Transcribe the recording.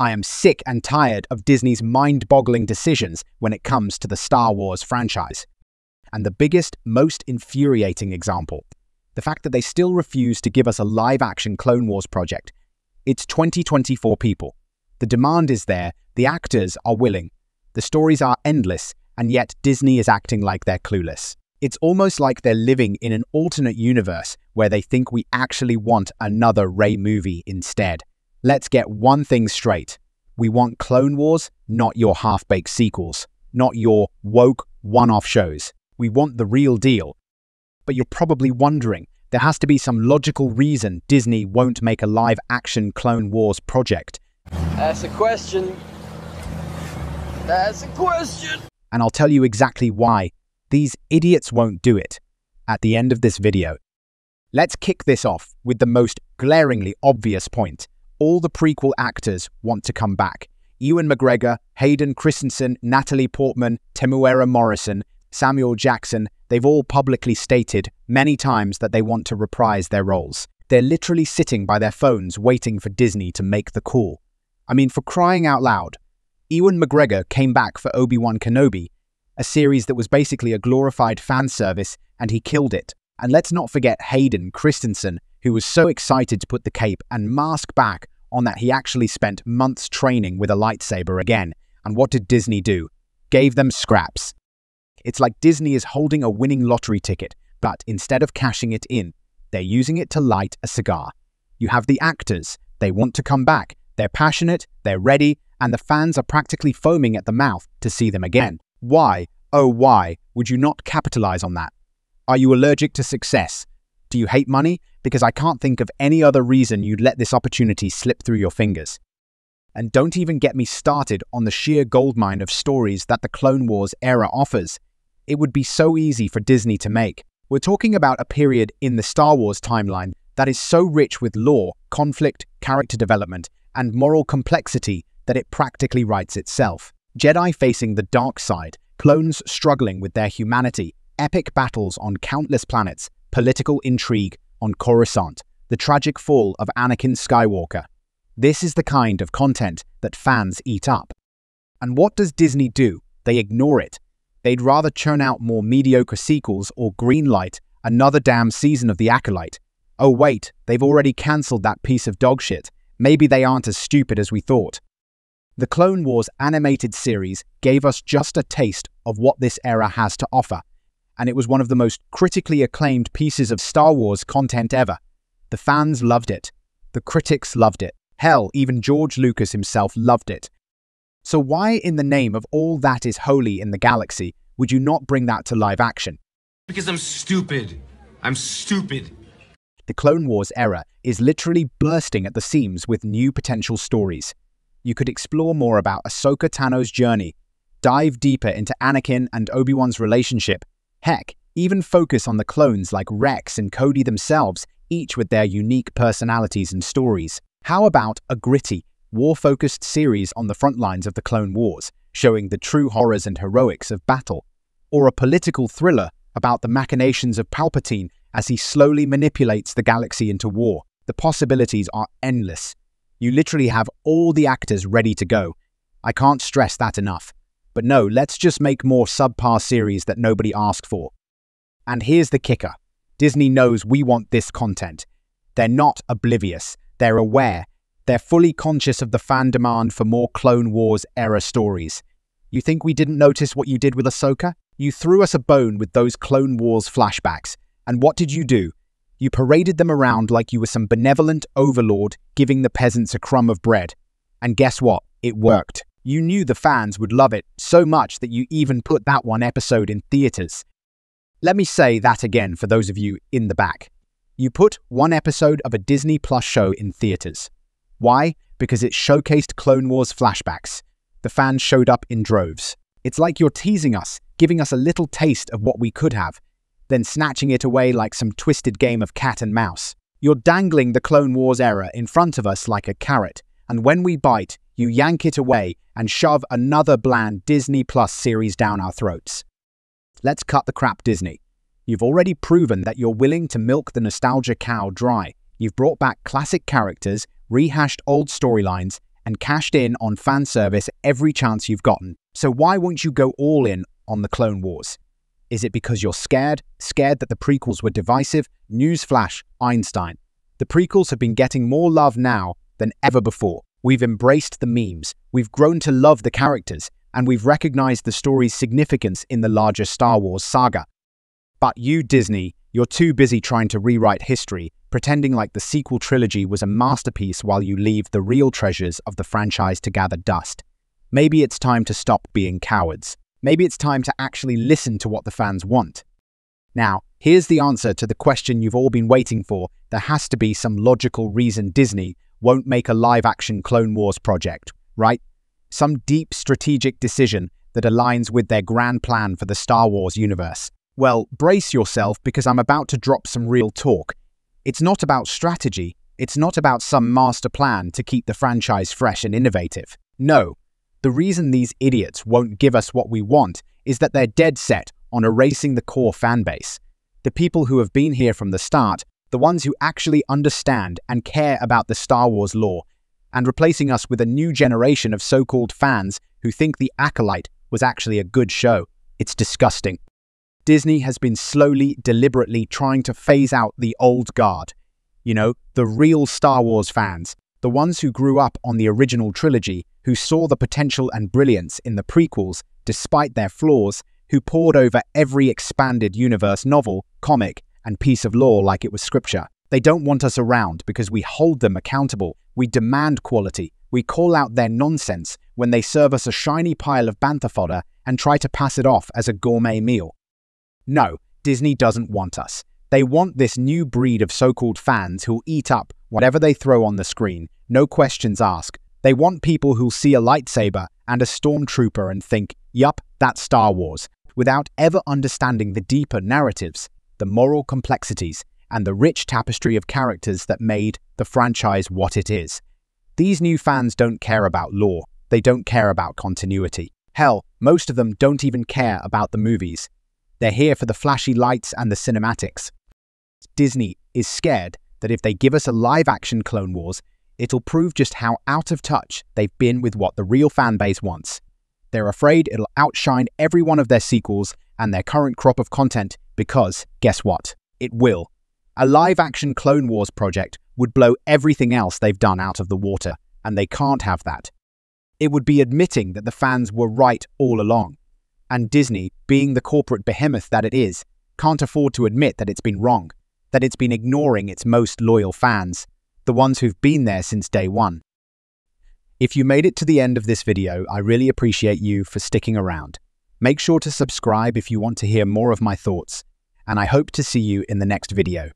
I am sick and tired of Disney's mind-boggling decisions when it comes to the Star Wars franchise. And the biggest, most infuriating example, the fact that they still refuse to give us a live-action Clone Wars project. It's 2024 people. The demand is there, the actors are willing, the stories are endless, and yet Disney is acting like they're clueless. It's almost like they're living in an alternate universe where they think we actually want another Rey movie instead. Let's get one thing straight. We want Clone Wars, not your half-baked sequels, not your woke one-off shows. We want the real deal. But you're probably wondering, there has to be some logical reason Disney won't make a live-action Clone Wars project. That's a question. That's a question. And I'll tell you exactly why. These idiots won't do it at the end of this video. Let's kick this off with the most glaringly obvious point. All the prequel actors want to come back. Ewan McGregor, Hayden Christensen, Natalie Portman, Temuera Morrison, Samuel Jackson, they've all publicly stated many times that they want to reprise their roles. They're literally sitting by their phones waiting for Disney to make the call. I mean, for crying out loud. Ewan McGregor came back for Obi-Wan Kenobi, a series that was basically a glorified fan service, and he killed it. And let's not forget Hayden Christensen, who was so excited to put the cape and mask back on that he actually spent months training with a lightsaber again. And what did Disney do? Gave them scraps. It's like Disney is holding a winning lottery ticket, but instead of cashing it in, they're using it to light a cigar. You have the actors. They want to come back. They're passionate, they're ready, and the fans are practically foaming at the mouth to see them again. Why, oh why, would you not capitalize on that? Are you allergic to success? Do you hate money? Because I can't think of any other reason you'd let this opportunity slip through your fingers. And don't even get me started on the sheer goldmine of stories that the Clone Wars era offers. It would be so easy for Disney to make. We're talking about a period in the Star Wars timeline that is so rich with lore, conflict, character development, and moral complexity that it practically writes itself. Jedi facing the dark side, clones struggling with their humanity, epic battles on countless planets, political intrigue on Coruscant, the tragic fall of Anakin Skywalker. This is the kind of content that fans eat up. And what does Disney do? They ignore it. They'd rather churn out more mediocre sequels or greenlight another damn season of The Acolyte. Oh wait, they've already cancelled that piece of dog shit. Maybe they aren't as stupid as we thought. The Clone Wars animated series gave us just a taste of what this era has to offer, and it was one of the most critically acclaimed pieces of Star Wars content ever. The fans loved it. The critics loved it. Hell, even George Lucas himself loved it. So why in the name of all that is holy in the galaxy would you not bring that to live action? Because I'm stupid. I'm stupid. The Clone Wars era is literally bursting at the seams with new potential stories. You could explore more about Ahsoka Tano's journey, dive deeper into Anakin and Obi-Wan's relationship, heck, even focus on the clones like Rex and Cody themselves, each with their unique personalities and stories. How about a gritty, war-focused series on the front lines of the Clone Wars, showing the true horrors and heroics of battle? Or a political thriller about the machinations of Palpatine as he slowly manipulates the galaxy into war? The possibilities are endless. You literally have all the actors ready to go. I can't stress that enough. But no, let's just make more subpar series that nobody asked for. And here's the kicker. Disney knows we want this content. They're not oblivious. They're aware. They're fully conscious of the fan demand for more Clone Wars era stories. You think we didn't notice what you did with Ahsoka? You threw us a bone with those Clone Wars flashbacks. And what did you do? You paraded them around like you were some benevolent overlord giving the peasants a crumb of bread. And guess what? It worked. You knew the fans would love it so much that you even put that one episode in theaters. Let me say that again for those of you in the back. You put one episode of a Disney Plus show in theaters. Why? Because it showcased Clone Wars flashbacks. The fans showed up in droves. It's like you're teasing us, giving us a little taste of what we could have, then snatching it away like some twisted game of cat and mouse. You're dangling the Clone Wars era in front of us like a carrot, and when we bite, you yank it away and shove another bland Disney Plus series down our throats. Let's cut the crap, Disney. You've already proven that you're willing to milk the nostalgia cow dry. You've brought back classic characters, rehashed old storylines, and cashed in on fan service every chance you've gotten. So why won't you go all in on the Clone Wars? Is it because you're scared? Scared that the prequels were divisive? Newsflash, Einstein. The prequels have been getting more love now than ever before. We've embraced the memes, we've grown to love the characters, and we've recognized the story's significance in the larger Star Wars saga. But you, Disney, you're too busy trying to rewrite history, pretending like the sequel trilogy was a masterpiece while you leave the real treasures of the franchise to gather dust. Maybe it's time to stop being cowards. Maybe it's time to actually listen to what the fans want. Now, here's the answer to the question you've all been waiting for. There has to be some logical reason Disney won't make a live-action Clone Wars project, right? Some deep strategic decision that aligns with their grand plan for the Star Wars universe. Well, brace yourself because I'm about to drop some real talk. It's not about strategy. It's not about some master plan to keep the franchise fresh and innovative. No. The reason these idiots won't give us what we want is that they're dead set on erasing the core fanbase. The people who have been here from the start, the ones who actually understand and care about the Star Wars lore, and replacing us with a new generation of so-called fans who think The Acolyte was actually a good show. It's disgusting. Disney has been slowly, deliberately trying to phase out the old guard. You know, the real Star Wars fans, the ones who grew up on the original trilogy, who saw the potential and brilliance in the prequels despite their flaws, who pored over every expanded universe novel, comic, and piece of lore like it was scripture. They don't want us around because we hold them accountable, we demand quality, we call out their nonsense when they serve us a shiny pile of bantha fodder and try to pass it off as a gourmet meal. No, Disney doesn't want us. They want this new breed of so-called fans who'll eat up whatever they throw on the screen, no questions asked. They want people who'll see a lightsaber and a stormtrooper and think, yup, that's Star Wars, without ever understanding the deeper narratives, the moral complexities, and the rich tapestry of characters that made the franchise what it is. These new fans don't care about lore. They don't care about continuity. Hell, most of them don't even care about the movies. They're here for the flashy lights and the cinematics. Disney is scared that if they give us a live-action Clone Wars, it'll prove just how out of touch they've been with what the real fanbase wants. They're afraid it'll outshine every one of their sequels and their current crop of content because, guess what? It will. A live-action Clone Wars project would blow everything else they've done out of the water, and they can't have that. It would be admitting that the fans were right all along. And Disney, being the corporate behemoth that it is, can't afford to admit that it's been wrong, that it's been ignoring its most loyal fans, the ones who've been there since day one. If you made it to the end of this video, I really appreciate you for sticking around. Make sure to subscribe if you want to hear more of my thoughts, and I hope to see you in the next video.